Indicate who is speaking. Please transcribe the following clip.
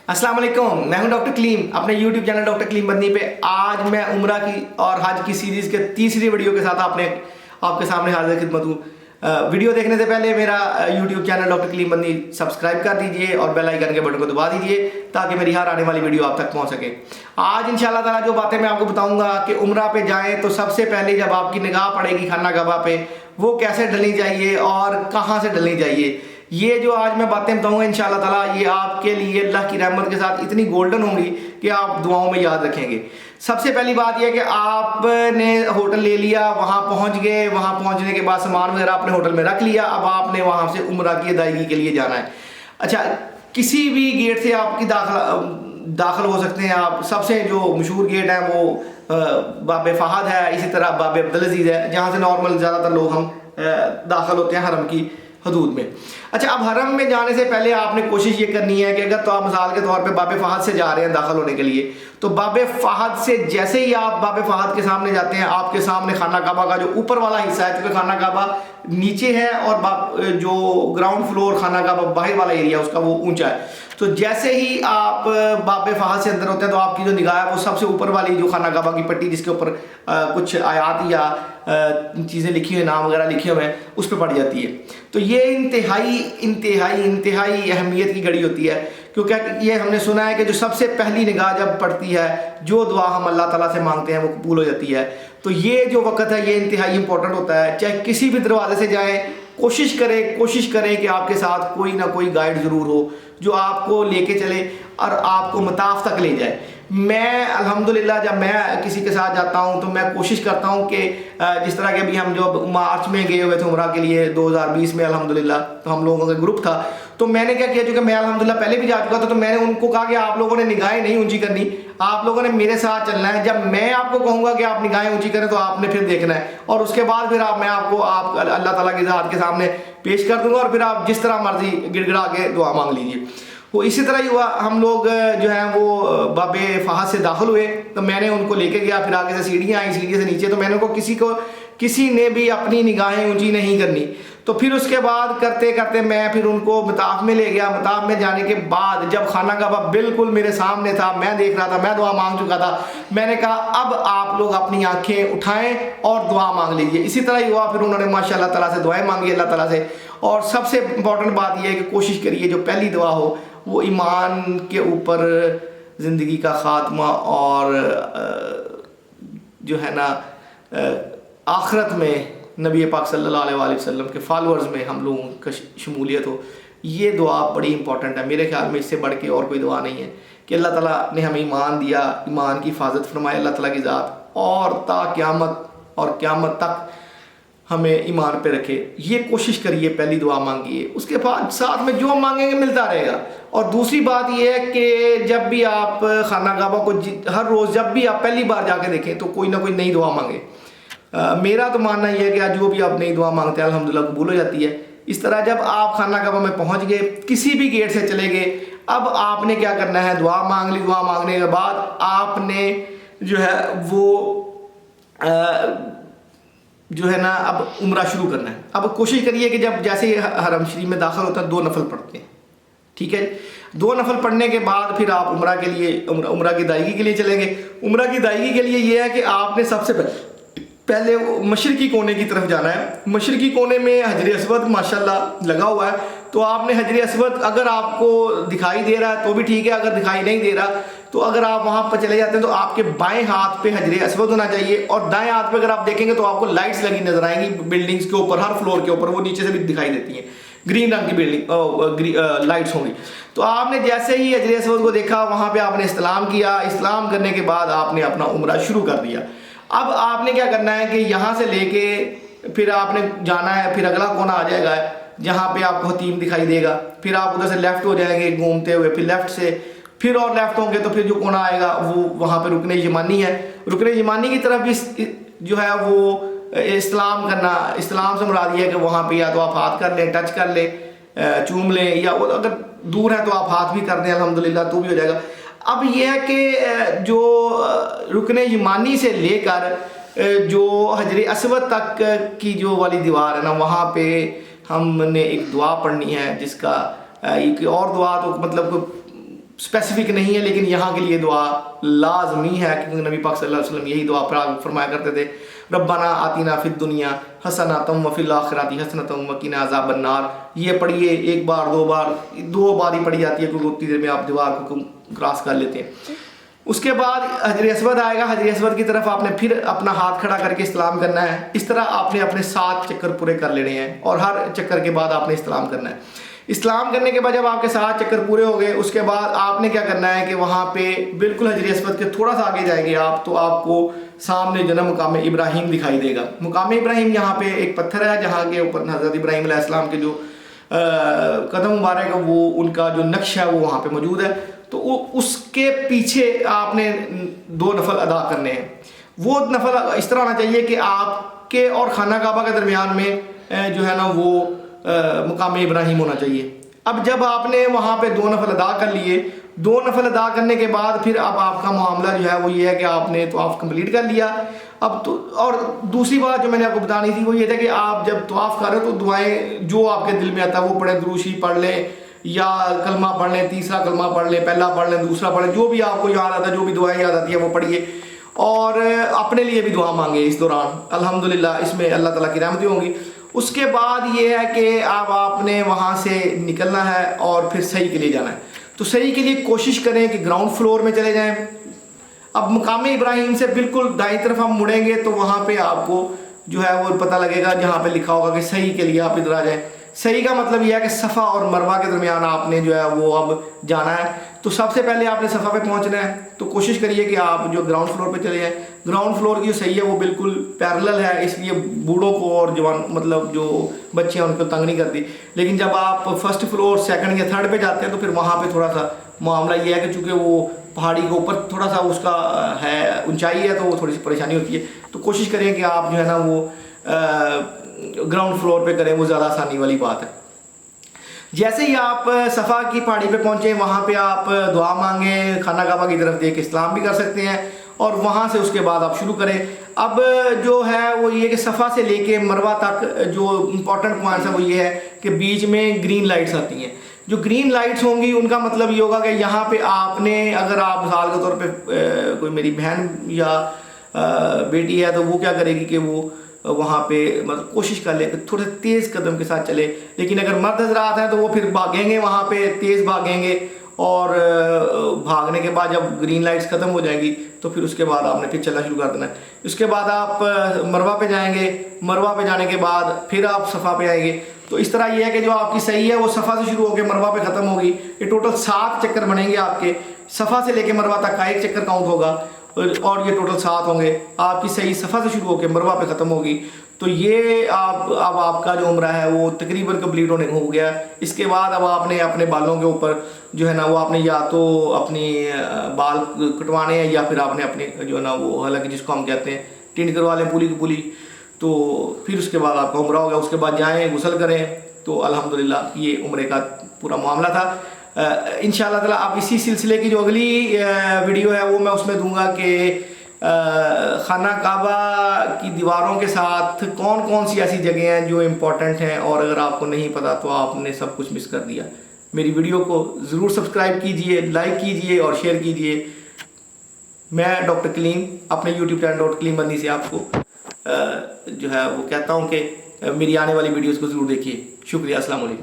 Speaker 1: अस्सलाम वालेकुम, मैं हूं डॉक्टर कलीम, अपने यूट्यूब चैनल डॉक्टर कलीम बदनी पे। आज मैं उम्रा की और हज की सीरीज़ के तीसरी वीडियो के साथ आपके सामने हाजिर खिदमत हूँ। वीडियो देखने से पहले मेरा YouTube channel doctor Kaleem Badni subscribe कर दीजिए और बेल आइकन के बटन को दबा दीजिए ताकि मेरी हर आने वाली वीडियो आप तक पहुँच सके। आज इंशाल्लाह ताला जो बातें मैं आपको बताऊँगा कि उम्रा पे जाएँ तो सबसे पहले जब आपकी निगाह पड़ेगी खाना काबा पे, वो कैसे डलनी चाहिए और कहाँ से डलनी चाहिए, ये जो आज मैं बातें बताऊंगा इंशाल्लाह ताला ये आपके लिए अल्लाह की रहमत के साथ इतनी गोल्डन होंगी कि आप दुआओं में याद रखेंगे। सबसे पहली बात यह कि आपने होटल ले लिया, वहाँ पहुँच गए, वहाँ पहुँचने के बाद सामान वगैरह अपने होटल में रख लिया, अब आपने वहाँ से उम्रा की अदायगी के लिए जाना है। अच्छा, किसी भी गेट से आपकी दाखिल हो सकते हैं आप। सबसे जो मशहूर गेट है वो बाब फहद है, इसी तरह बाब अब्दुल अजीज़ है, जहाँ से नॉर्मल ज़्यादातर लोग हम दाखिल होते हैं हरम की हदूद में। अच्छा, अब हरम में जाने से पहले आपने कोशिश ये करनी है कि अगर तो आप मिसाल के तौर पे बाब फहद से जा रहे हैं दाखिल होने के लिए, तो बाब फहद से जैसे ही आप बाब फहद के सामने जाते हैं, आपके सामने खाना काबा का जो ऊपर वाला हिस्सा है, क्योंकि खाना काबा नीचे है और जो ग्राउंड फ्लोर खाना काबा बाहर वाला एरिया उसका वो ऊंचा है। तो जैसे ही आप बाब फहद से अंदर होते हैं तो आपकी जो निगाह है वो सबसे ऊपर वाली जो खाना काबा की पट्टी जिसके ऊपर कुछ आयात या चीज़ें लिखी हुई, नाम वगैरह लिखे हुए हैं, उस पर पड़ जाती है। तो ये इंतहाई अहमियत की घड़ी होती है, क्योंकि ये हमने सुना है कि जो सबसे पहली निगाह जब पड़ती है, जो दुआ हम अल्लाह ताला से मांगते हैं वो कबूल हो जाती है। तो ये जो वक्त है ये इंतहाई इंपॉर्टेंट होता है। चाहे किसी भी दरवाजे से जाएं, कोशिश करें कि आपके साथ कोई ना कोई गाइड ज़रूर हो जो आपको लेके चले और आपको मताफ तक ले जाए। मैं अल्हम्दुलिल्लाह जब मैं किसी के साथ जाता हूं तो मैं कोशिश करता हूं कि जिस तरह के अभी हम जो मार्च में गए हुए थे उम्रा के लिए 2020 में अल्हम्दुलिल्लाह, तो हम लोगों का ग्रुप था, तो मैंने क्या किया, क्योंकि मैं अल्हम्दुलिल्लाह पहले भी जा चुका था, तो मैंने उनको कहा कि आप लोगों ने निगाहें नहीं ऊंची करनी, आप लोगों ने मेरे साथ चलना है। जब मैं आपको कहूँगा कि आप निगाहें ऊंची करें तो आपने फिर देखना है, और उसके बाद फिर मैं आपको अल्लाह ताला की ज़ात के सामने पेश कर दूंगा और फिर आप जिस तरह मर्जी गिड़गिड़ा के दुआ मांग लीजिए। वो इसी तरह ही हुआ। हम लोग जो हैं वो बाबे फहद से दाखिल हुए, तो मैंने उनको लेके गया, फिर आगे से सीढ़ियाँ आई, सीढ़ी से नीचे, तो मैंने किसी ने भी अपनी निगाहें ऊंची नहीं करनी। तो फिर उसके बाद करते करते मैं फिर उनको मताफ में ले गया। मताफ में जाने के बाद जब खाना काबा बिल्कुल मेरे सामने था, मैं देख रहा था, मैं दुआ मांग चुका था, मैंने कहा अब आप लोग अपनी आंखें उठाएं और दुआ मांग लीजिए। इसी तरह ही हुआ। फिर उन्होंने माशाअल्लाह ताला से दुआएं मांगी अल्लाह ताला से। और सबसे इम्पॉर्टेंट बात यह है कि कोशिश करिए जो पहली दुआ हो वो ईमान के ऊपर ज़िंदगी का ख़ात्मा और जो है ना आखिरत में नबी पाक सल्लल्लाहु अलैहि वसल्लम के फॉलोअर्स में हम लोगों का शमूलियत हो। ये दुआ बड़ी इंपॉर्टेंट है। मेरे ख्याल में इससे बढ़ के और कोई दुआ नहीं है कि अल्लाह ताला ने हमें ईमान दिया, ईमान की हिफाजत फरमाए अल्लाह ताला की ज़ात, और ता क़यामत तक हमें ईमान पे रखे। ये कोशिश करिए, पहली दुआ मांगिए, उसके बाद साथ में जो मांगेंगे मिलता रहेगा। और दूसरी बात यह है कि जब भी आप खाना काबा को हर रोज़ जब भी आप पहली बार जाके देखें तो कोई ना कोई नई दुआ मांगे। मेरा तो मानना यह है कि आज जो भी आप नई दुआ मांगते हैं अल्हम्दुलिल्लाह कबूल हो जाती है। इस तरह जब आप खाना काबा में पहुंच गए, किसी भी गेट से चले गए, अब आपने क्या करना है, दुआ मांग ली। दुआ मांगने के बाद आपने जो है वो जो है ना अब उम्रा शुरू करना है। अब कोशिश करिए कि जब जैसे हरम शरीफ में दाखिल होता है 2 नफल पढ़ते हैं, ठीक है। 2 नफल पढ़ने के बाद फिर आप उम्रा के लिए उम्रा की अदायगी के लिए चलेंगे। उम्रा की अदायगी के लिए ये है कि आपने सबसे पहले मशरकी कोने की तरफ जाना है। मशरकी कोने में हजर अस्वद माशाल्लाह लगा हुआ है, तो आपने हजर अस्वद अगर आपको दिखाई दे रहा है तो भी ठीक है, अगर दिखाई नहीं दे रहा तो अगर आप वहाँ पर चले जाते हैं तो आपके बाएं हाथ पे हजर अस्वद होना चाहिए, और दाएं हाथ पे अगर आप देखेंगे तो आपको लाइट्स लगी नजर आएंगी बिल्डिंग्स के ऊपर, हर फ्लोर के ऊपर, वो नीचे से भी दिखाई देती हैं, ग्रीन रंग की बिल्डिंग लाइट्स होंगी। तो आपने जैसे ही हजर अस्वद को देखा वहाँ पे आपने इस्लाम किया। इस्लाम करने के बाद आपने अपना उम्रा शुरू कर दिया। अब आपने क्या करना है कि यहाँ से लेके फिर आपने जाना है, फिर अगला कोना आ जाएगा जहाँ पे आपको हतीम दिखाई देगा, फिर आप उधर से लेफ्ट हो जाएंगे घूमते हुए, फिर लेफ्ट से फिर और लेफ्ट होंगे तो फिर जो कोना आएगा वो वहाँ पे रुकने यमानी है। रुकने यमानी की तरफ भी जो है वो इस्लाम करना, इस्लाम से मुराद ये है कि वहाँ पे या तो आप हाथ कर लें, टच कर लें, चूम लें, या अगर दूर है तो आप हाथ भी कर दें अल्हम्दुलिल्लाह तो भी हो जाएगा। अब यह है कि जो रुकने यमानी से लेकर जो हजर अस्वद तक की जो वाली दीवार है ना, वहाँ पे हमने एक दुआ पढ़नी है, जिसका एक और दुआ तो मतलब स्पेसिफिक नहीं है, लेकिन यहाँ के लिए दुआ लाजमी है, क्योंकि नबी पाक सल्लल्लाहु अलैहि वसल्लम यही दुआ फरमाया करते थे, रब्बना आतिना फिद दुनिया हसनतम व फिल आखिरति हसनतम व क़िना अज़ाबन नार। ये पढ़िए एक बार दो बार ही पढ़ी जाती है, क्योंकि उतनी देर में आप दीवार को क्रॉस कर लेते हैं। उसके बाद हजर अस्वद आएगा, हजर अस्वद की तरफ आपने फिर अपना हाथ खड़ा करके इस्लाम करना है। इस तरह आपने अपने 7 चक्कर पूरे कर लेने हैं, और हर चक्कर के बाद आपने इस्लाम करना है। इस्लाम करने के बाद जब आपके 7 चक्कर पूरे हो गए, उसके बाद आपने क्या करना है कि वहाँ पे बिल्कुल हजर अस्वद के थोड़ा सा आगे जाएंगे आप, तो आपको सामने जो ना मुकाम इब्राहिम दिखाई देगा। मुकाम इब्राहिम यहाँ पे एक पत्थर है, जहाँ के ऊपर हज़रत इब्राहिम अलैहिस्सलाम के जो कदम मुबारक है, वो उनका जो नक्श है वो वहाँ पे मौजूद है। तो उसके पीछे आपने 2 नफल अदा करने हैं। वो नफल इस तरह होना चाहिए कि आपके और खाना काबा के दरमियान में जो है ना वो मुकाम इब्राहिम होना चाहिए। अब जब आपने वहाँ पे 2 नफल अदा कर लिए, 2 नफल अदा करने के बाद फिर अब आपका मामला जो है वो ये है कि आपने तवाफ़ कंप्लीट कर लिया। अब तो और दूसरी बात जो मैंने आपको बतानी थी वो ये था कि आप जब तवाफ़ कर रहे हो तो दुआएं जो आपके दिल में आता है वो पढ़ें, दुरूशी पढ़ लें या कलमा पढ़ लें, तीसरा कलमा पढ़ लें, पहला पढ़ लें, दूसरा पढ़ लें, जो भी आपको याद आता है, जो भी दुआएं याद आती है वो पढ़िए, और अपने लिए भी दुआ मांगे इस दौरान। अल्हम्दुलिल्लाह इसमें अल्लाह ताला की रहमतें होंगी। उसके बाद ये है कि अब आपने वहाँ से निकलना है और फिर सही के लिए जाना है। तो सही के लिए कोशिश करें कि ग्राउंड फ्लोर में चले जाएं। अब मुकाम इब्राहिम से बिल्कुल दाईं तरफ हम मुड़ेंगे तो वहाँ पे आपको जो है वो पता लगेगा, जहाँ पे लिखा होगा कि सही के लिए आप इधर आ जाएं। सही का मतलब यह है कि सफ़ा और मरवा के दरमियान आपने जो है वो अब जाना है। तो सबसे पहले आपने सफ़ा पे पहुंचना है, तो कोशिश करिए कि आप जो ग्राउंड फ्लोर पे चले जाएं। ग्राउंड फ्लोर की जो सही है वो बिल्कुल पैरेलल है, इसलिए बूढ़ों को और जवान मतलब जो बच्चे हैं उनको तंग नहीं करती। लेकिन जब आप फर्स्ट फ्लोर, सेकंड या थर्ड पे जाते हैं तो फिर वहाँ पे थोड़ा सा मामला ये है कि चूँकि वो पहाड़ी के ऊपर थोड़ा सा उसका है ऊंचाई है, तो वो थोड़ी सी परेशानी होती है। तो कोशिश करें कि आप जो है ना वो ग्राउंड फ्लोर पे करें, वो ज़्यादा आसानी वाली बात है। जैसे ही आप सफ़ा की पहाड़ी पे पहुँचे, वहाँ पे आप दुआ मांगे, खाना काबा की तरफ देख इस्लाम भी कर सकते हैं, और वहाँ से उसके बाद आप शुरू करें। अब जो है वो ये कि सफ़ा से लेके मरवा तक जो इम्पोर्टेंट पॉइंट्स है वो ये है कि बीच में ग्रीन लाइट्स आती हैं। जो ग्रीन लाइट्स होंगी उनका मतलब ये होगा कि यहाँ पे आपने, अगर आप मिसाल के तौर पे कोई मेरी बहन या बेटी है तो वो क्या करेगी कि वो वहाँ पे मतलब कोशिश कर ले कि थोड़े तेज़ कदम के साथ चले। लेकिन अगर मर्द हज़रात हैं तो वो फिर भागेंगे, वहाँ पे तेज़ भागेंगे, और भागने के बाद जब ग्रीन लाइट्स ख़त्म हो जाएंगी तो फिर उसके बाद आपने फिर चलना शुरू कर देना है। उसके बाद आप मरवा पे जाएंगे, मरवा पे जाने के बाद फिर आप सफ़ा पे आएंगे। तो इस तरह ये है कि जो आपकी सही है वो सफ़ा से शुरू होकर मरवा पे ख़त्म होगी। ये टोटल 7 चक्कर बनेंगे आपके, सफ़ा से लेके मरवा तक का 1 चक्कर काउंट होगा, और ये टोटल 7 होंगे। आपकी सही सफ़ा से शुरू होकर मरवा पे ख़त्म होगी। तो ये अब आपका जो उम्रा है वो तकरीबन कंप्लीट होने हो गया। इसके बाद अब आपने अपने बालों के ऊपर जो है ना वो आपने या तो अपनी बाल कटवाने हैं, या फिर आपने अपने जो है ना वो हालांकि जिसको हम कहते हैं टिंड करवा लें, पूली की पूली। तो फिर उसके बाद आपका उम्रा होगा। उसके बाद जाएँ, गुस्ल करें। तो अल्हम्दुलिल्लाह ये उम्रे का पूरा मामला था। इंशाअल्लाह ताला अब इसी सिलसिले की जो अगली वीडियो है वो मैं उसमें दूंगा कि खाना काबा की दीवारों के साथ कौन कौन सी ऐसी जगह हैं जो इम्पोर्टेंट हैं, और अगर आपको नहीं पता तो आपने सब कुछ मिस कर दिया। मेरी वीडियो को ज़रूर सब्सक्राइब कीजिए, लाइक कीजिए और शेयर कीजिए। मैं डॉक्टर कलीम अपने यूट्यूब चैनल डॉक्टर कलीम बंदी से आपको जो है वो कहता हूँ कि मेरी आने वाली वीडियोज़ को ज़रूर देखिए। शुक्रिया, अस्सलाम वालेकुम।